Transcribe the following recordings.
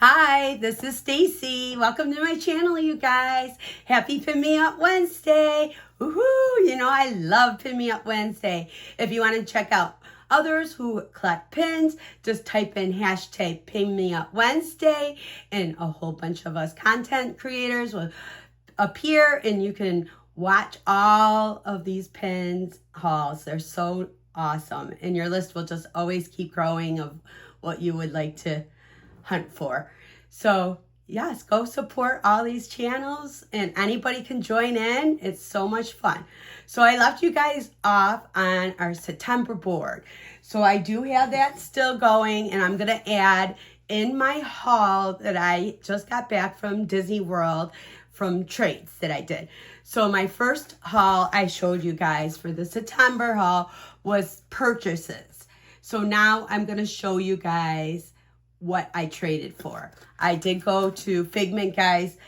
Hi, this is Stacy. Welcome to my channel, you guys. Happy Pin Me Up Wednesday. Woohoo! You know I love Pin Me Up Wednesday. If you want to check out others who collect pins, just type in hashtag Pin Me Up Wednesday and a whole bunch of us content creators will appear and you can watch all of these pins hauls. They're so awesome and your list will just always keep growing of what you would like to hunt for. So yes, go support all these channels and anybody can join in. It's so much fun. So I left you guys off on our September board. So I do have that still going and I'm going to add in my haul that I just got back from Disney World from trades that I did. So my first haul I showed you guys for the September haul was purchases. So now I'm going to show you guys what I traded for. I did go to Figment Guys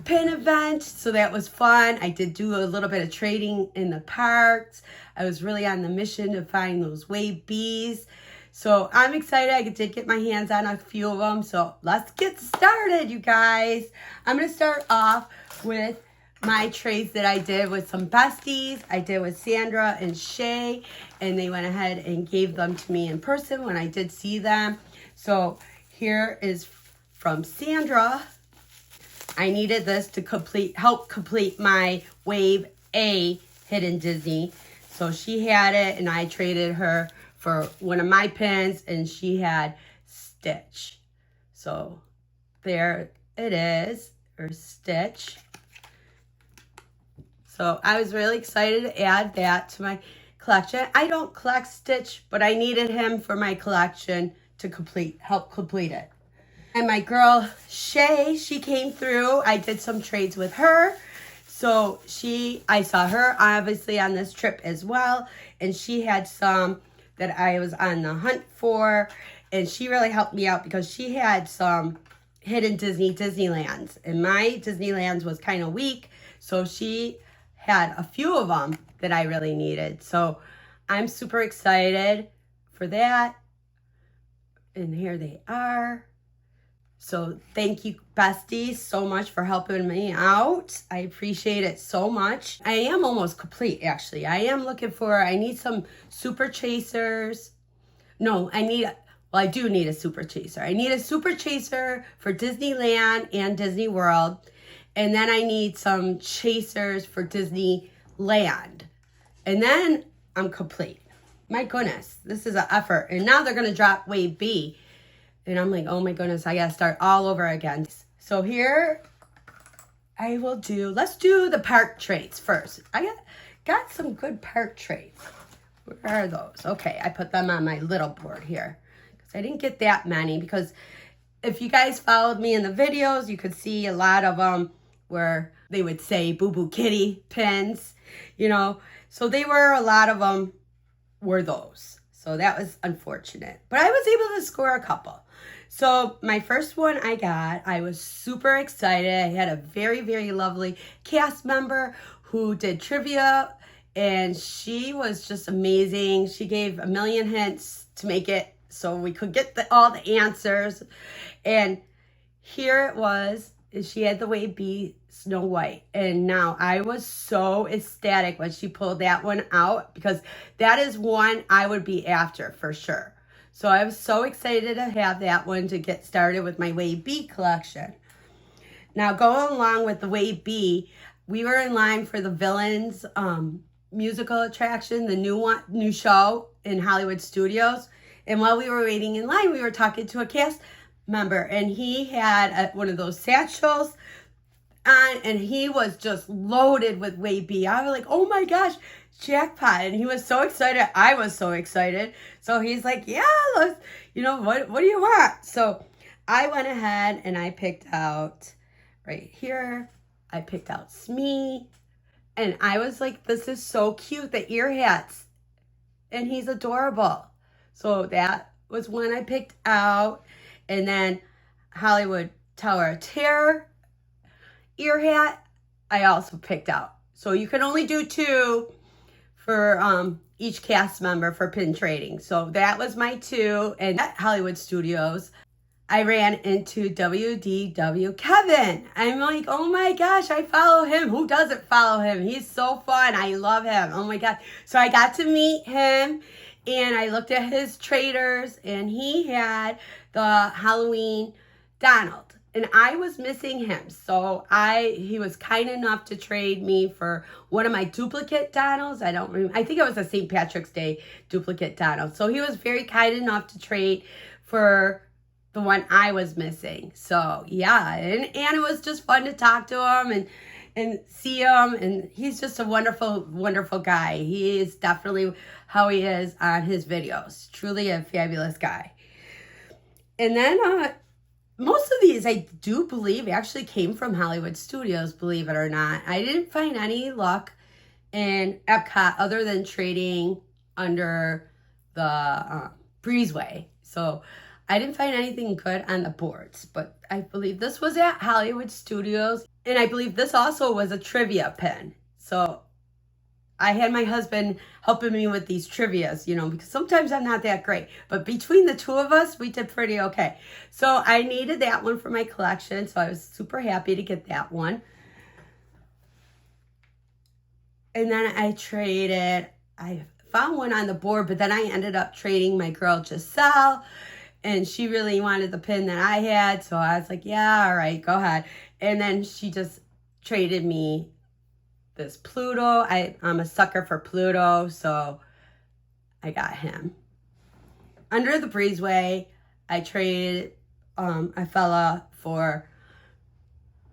pin event, so that was fun. I did do a little bit of trading in the parks. I was really on the mission to find those wave bees. So I'm excited. I did get my hands on a few of them. So let's get started, you guys. I'm going to start off with my trades that I did with some besties. I did with Sandra and Shay, and they went ahead and gave them to me in person when I did see them. So here is from Sandra. I needed this to help complete my Wave A Hidden Disney. So she had it and I traded her for one of my pins and she had Stitch. So there it is, or Stitch. So I was really excited to add that to my collection. I don't collect Stitch, but I needed him for my collection to help complete it. And my girl Shay, she came through. I did some trades with her. So I saw her obviously on this trip as well. And she had some that I was on the hunt for. And she really helped me out because she had some hidden Disneylands. And my Disneylands was kind of weak. So she had a few of them that I really needed. So I'm super excited for that. And here they are. So thank you, besties, so much for helping me out. I appreciate it so much. I am almost complete, actually. I need some super chasers. No, I do need a super chaser. I need a super chaser for Disneyland and Disney World. And then I need some chasers for Disneyland. And then I'm complete. My goodness, this is an effort. And now they're going to drop Wave B. And I'm like, oh my goodness, I got to start all over again. So here let's do the park trades first. I got some good park trades. Where are those? Okay, I put them on my little board here. Because I didn't get that many. Because if you guys followed me in the videos, you could see a lot of them where they would say Boo Boo Kitty pins. You know, so a lot of them were those. So that was unfortunate. But I was able to score a couple. So my first one I was super excited. I had a very, very lovely cast member who did trivia. And she was just amazing. She gave a million hints to make it so we could get all the answers. And here it was. She had the Wave B Snow White. And now I was so ecstatic when she pulled that one out because that is one I would be after for sure. So I was so excited to have that one to get started with my Wave B collection. Now going along with the Wave B, we were in line for the Villains musical attraction, the new show in Hollywood Studios. And while we were waiting in line, we were talking to a cast member and he had one of those satchels on and he was just loaded with Wave B. I was like, oh my gosh, jackpot. And he was so excited. I was so excited. So he's like, yeah, let's, what do you want? So I went ahead and I picked out right here. I picked out Smee. And I was like, this is so cute, the ear hats. And he's adorable. So that was one I picked out. And then Hollywood Tower of Terror ear hat, I also picked out. So you can only do 2 for each cast member for pin trading. So that was my 2. And at Hollywood Studios, I ran into WDW Kevin. I'm like, oh my gosh, I follow him. Who doesn't follow him? He's so fun. I love him. Oh my God. So I got to meet him and I looked at his traders and he had the Halloween Donald. And I was missing him. So he was kind enough to trade me for one of my duplicate Donalds. I don't remember. I think it was a St. Patrick's Day duplicate Donald. So he was very kind enough to trade for the one I was missing. So yeah, and it was just fun to talk to him and see him. And he's just a wonderful, wonderful guy. He is definitely how he is on his videos. Truly a fabulous guy. And then most of these, I do believe, actually came from Hollywood Studios, believe it or not. I didn't find any luck in Epcot other than trading under the breezeway. So I didn't find anything good on the boards. But I believe this was at Hollywood Studios. And I believe this also was a trivia pin. So I had my husband helping me with these trivias, you know, because sometimes I'm not that great. But between the two of us, we did pretty okay. So I needed that one for my collection. So I was super happy to get that one. And then I found one on the board, but then I ended up trading my girl Giselle. And she really wanted the pin that I had. So I was like, yeah, all right, go ahead. And then she just traded me this Pluto. I'm a sucker for Pluto, so I got him. Under the breezeway, I traded a fella for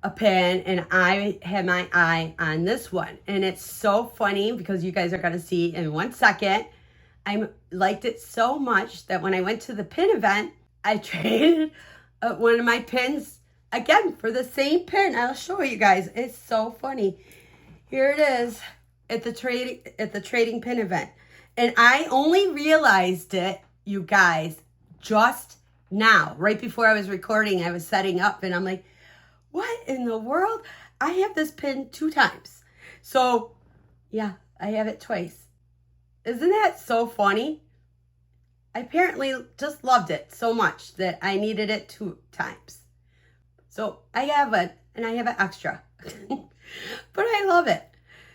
a pin, and I had my eye on this one. And it's so funny because you guys are going to see in 1 second. I liked it so much that when I went to the pin event, I traded one of my pins again for the same pin. I'll show you guys. It's so funny. Here it is at the trading pin event. And I only realized it, you guys, just now. Right before I was recording, I was setting up and I'm like, what in the world? I have this pin 2 times. So yeah, I have it twice. Isn't that so funny? I apparently just loved it so much that I needed it 2 times. So I have it, and I have an extra. But I love it.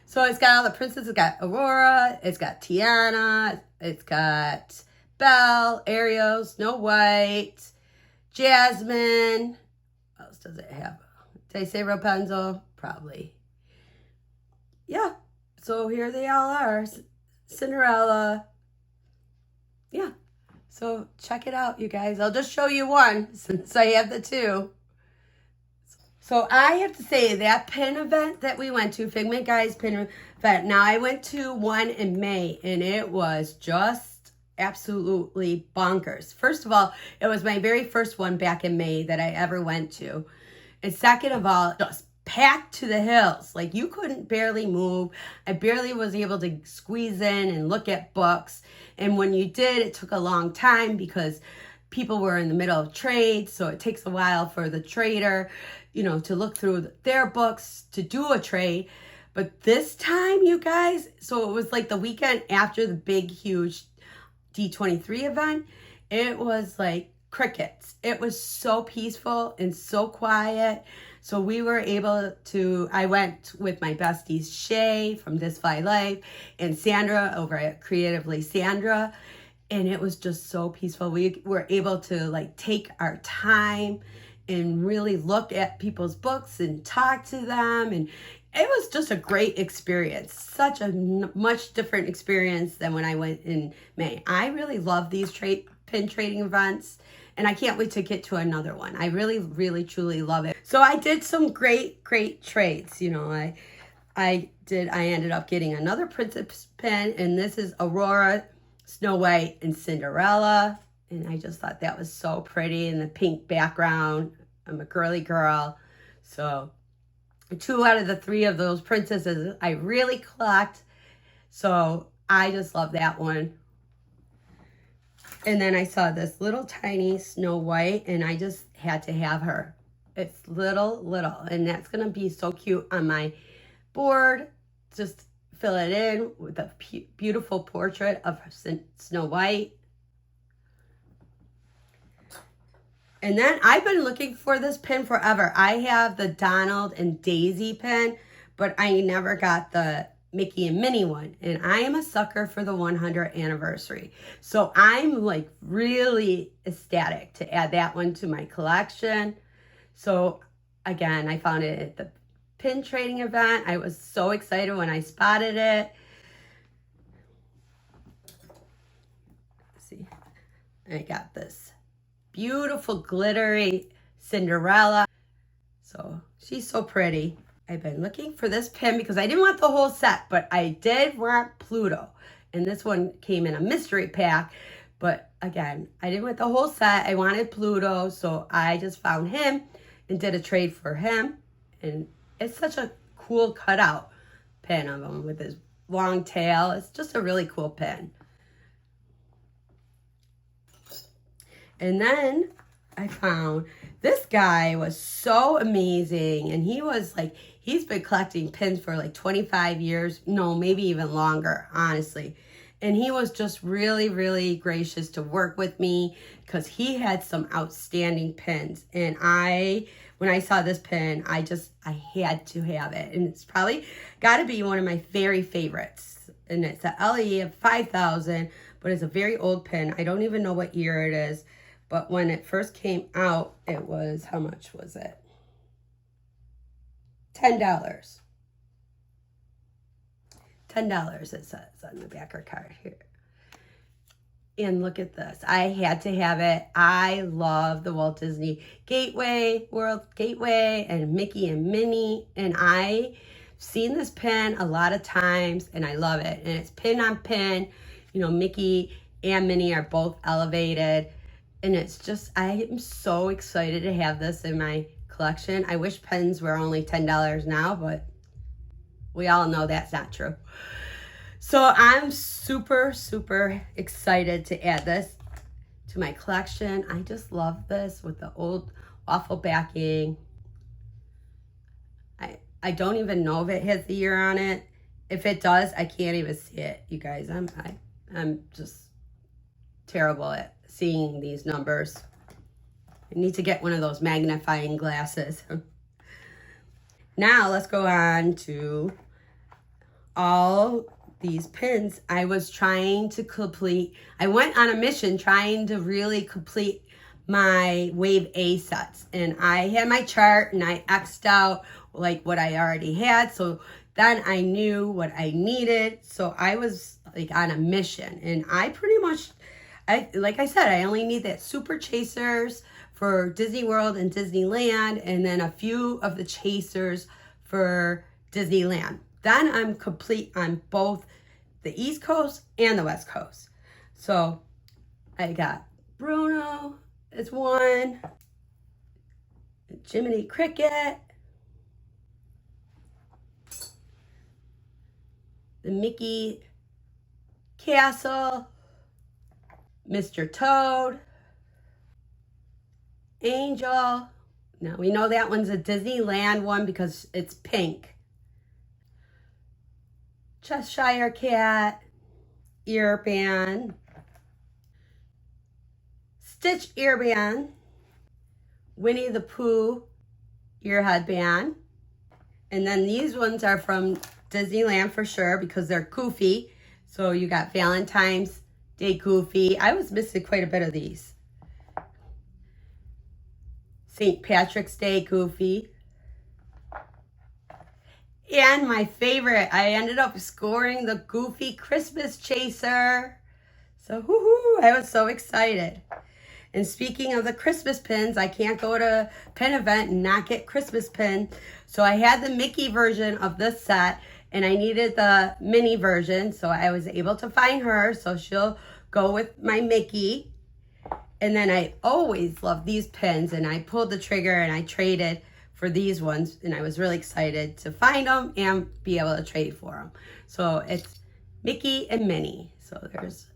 So it's got all the princesses. It's got Aurora. It's got Tiana. It's got Belle, Ariel, Snow White, Jasmine. What else does it have? Did I say Rapunzel? Probably. Yeah. So here they all are. Cinderella. Yeah. So check it out, you guys. I'll just show you one since I have the 2. So I have to say that pin event that we went to, Figment Guys pin event. Now I went to one in May and it was just absolutely bonkers. First of all, it was my very first one back in May that I ever went to. And second of all, just packed to the hills. Like you couldn't barely move. I barely was able to squeeze in and look at books. And when you did, it took a long time because people were in the middle of trade. So it takes a while for the trader, you know, to look through their books to do a trade. But this time, you guys, so it was like the weekend after the big, huge D23 event. It was like crickets. It was so peaceful and so quiet. So we were able to, I went with my besties, Shay from This Fly Life and Sandra over at Creatively Sandra. And it was just so peaceful. We were able to like take our time and really look at people's books and talk to them. And it was just a great experience. Such a much different experience than when I went in May. I really love these pin trading events. And I can't wait to get to another one. I really, really, truly love it. So I did some great, great trades. You know, I ended up getting another princess pin. And this is Aurora, Snow White, and Cinderella. And I just thought that was so pretty in the pink background. I'm a girly girl. So 2 out of the 3 of those princesses I really collect. So I just love that one. And then I saw this little tiny Snow White and I just had to have her. It's little. And that's going to be so cute on my board. Just fill it in with a beautiful portrait of Snow White. And then I've been looking for this pin forever. I have the Donald and Daisy pin, but I never got the Mickey and Minnie one. And I am a sucker for the 100th anniversary. So I'm like really ecstatic to add that one to my collection. So again, I found it at the pin trading event. I was so excited when I spotted it. Let's see, I got this beautiful glittery Cinderella. So she's so pretty. I've been looking for this pin because I didn't want the whole set, but I did want Pluto. And this one came in a mystery pack. But again, I didn't want the whole set. I wanted Pluto, so I just found him and did a trade for him. And it's such a cool cutout pin of him with his long tail. It's just a really cool pin. And then I found this guy was so amazing. And he was like, he's been collecting pins for like 25 years. No, maybe even longer, honestly. And he was just really, really gracious to work with me because he had some outstanding pins. And when I saw this pin, I had to have it. And it's probably got to be one of my very favorites. And it's a LE of 5,000, but it's a very old pin. I don't even know what year it is. But when it first came out, it was, how much was it? $10. $10 it says on the backer card here. And look at this. I had to have it. I love the Walt Disney World Gateway and Mickey and Minnie. And I've seen this pin a lot of times and I love it. And it's pin on pin. You know, Mickey and Minnie are both elevated. And it's just, I am so excited to have this in my collection. I wish pens were only $10 now, but we all know that's not true. So I'm super, super excited to add this to my collection. I just love this with the old waffle backing. I don't even know if it has the year on it. If it does, I can't even see it, you guys. I'm just terrible at seeing these numbers. I need to get one of those magnifying glasses. Now let's go on to all these pins I was trying to complete. I went on a mission trying to really complete my Wave A sets. And I had my chart and I X'd out like what I already had. So then I knew what I needed. So I was like on a mission. And I pretty much, like I said, I only need that Super Chasers for Disney World and Disneyland, and then a few of the chasers for Disneyland. Then I'm complete on both the East Coast and the West Coast. So I got Bruno is one, Jiminy Cricket, the Mickey Castle, Mr. Toad, Angel. Now we know that one's a Disneyland one because it's pink. Cheshire Cat, ear band, Stitch ear band, Winnie the Pooh ear headband. And then these ones are from Disneyland for sure because they're goofy. So you got Valentine's Day Goofy. I was missing quite a bit of these. St. Patrick's Day Goofy. And my favorite, I ended up scoring the Goofy Christmas Chaser. So woohoo, I was so excited. And speaking of the Christmas pins, I can't go to a pin event and not get Christmas pin. So I had the Mickey version of this set and I needed the Minnie version. So I was able to find her. So she'll go with my Mickey. And then I always love these pins and I pulled the trigger and I traded for these ones. And I was really excited to find them and be able to trade for them. So it's Mickey and Minnie. So there's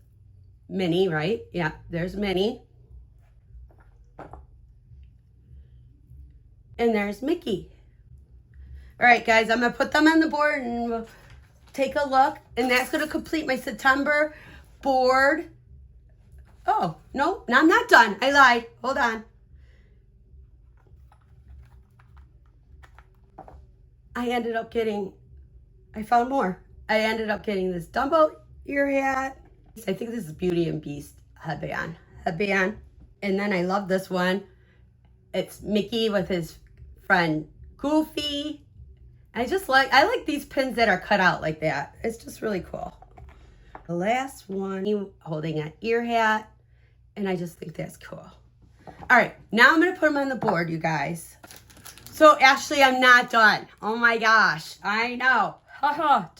Minnie, right? Yeah, there's Minnie. And there's Mickey. All right, guys, I'm going to put them on the board and we'll take a look. And that's going to complete my September board. Oh, no, I'm not done. I lied. Hold on. I found more. I ended up getting this Dumbo ear hat. I think this is Beauty and Beast headband. And then I love this one. It's Mickey with his friend Goofy. I like these pins that are cut out like that. It's just really cool. The last one, holding an ear hat, and I just think that's cool. All right, now I'm gonna put them on the board, you guys. So actually, I'm not done. Oh my gosh, I know.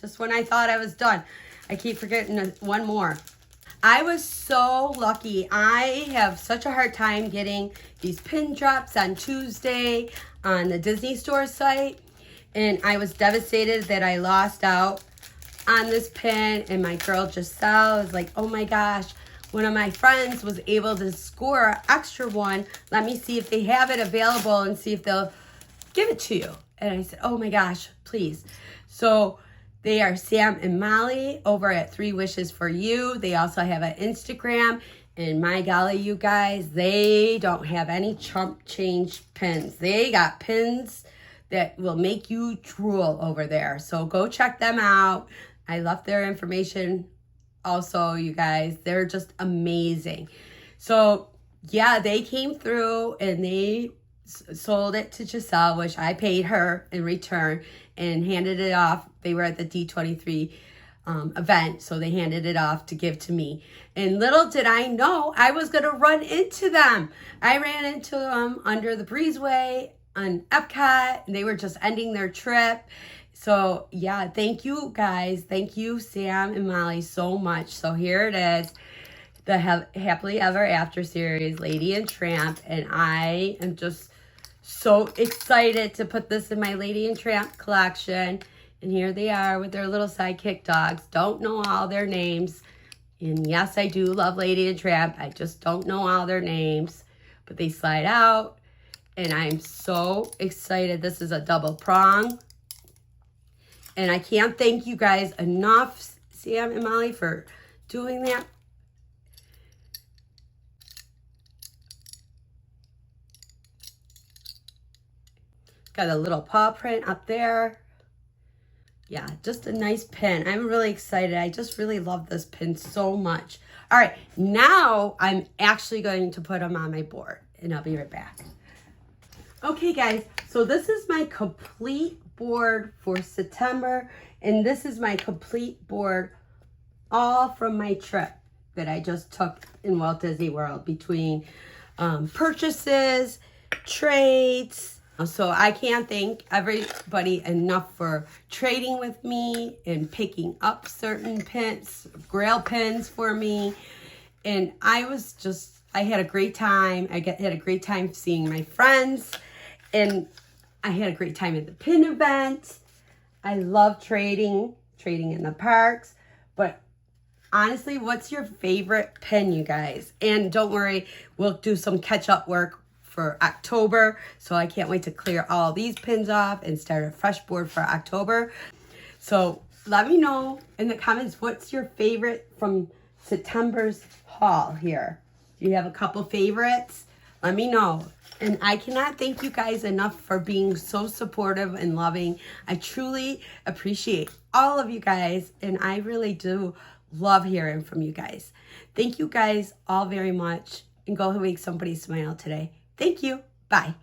Just when I thought I was done, I keep forgetting one more. I was so lucky. I have such a hard time getting these pin drops on Tuesday on the Disney Store site. And I was devastated that I lost out on this pin. And my girl Giselle was like, oh my gosh, one of my friends was able to score an extra one. Let me see if they have it available and see if they'll give it to you. And I said, oh my gosh, please. So they are Sam and Molly over at 3 Wishes for You. They also have an Instagram. And my golly, you guys, they don't have any chump change pins. They got pins that will make you drool over there. So go check them out. I left their information also, you guys. They're just amazing. So yeah, they came through and they sold it to Giselle, which I paid her in return and handed it off. They were at the D23 event, so they handed it off to give to me. And little did I know I was going to run into them. I ran into them under the breezeway on Epcot. They were just ending their trip. So yeah, thank you guys. Thank you, Sam and Molly, so much. So here it is, the Happily Ever After series, Lady and Tramp. And I am just so excited to put this in my Lady and Tramp collection. And here they are with their little sidekick dogs. Don't know all their names. And yes, I do love Lady and Tramp. I just don't know all their names. But they slide out. And I'm so excited. This is a double prong. And I can't thank you guys enough, Sam and Molly, for doing that. Got a little paw print up there. Yeah, just a nice pin. I'm really excited. I just really love this pin so much. All right, now I'm actually going to put them on my board, and I'll be right back. Okay, guys, so this is my complete board for September, and this is my complete board all from my trip that I just took in Walt Disney World, between purchases, trades. So I can't thank everybody enough for trading with me and picking up certain pins, grail pins for me. And I had a great time. I had a great time seeing my friends, and I had a great time at the pin event. I love trading in the parks. But honestly, what's your favorite pin, you guys? And don't worry, we'll do some catch-up work for October. So I can't wait to clear all these pins off and start a fresh board for October. So let me know in the comments, what's your favorite from September's haul here? Do you have a couple favorites? Let me know. And I cannot thank you guys enough for being so supportive and loving. I truly appreciate all of you guys, and I really do love hearing from you guys. Thank you guys all very much, and go make somebody smile today. Thank you. Bye.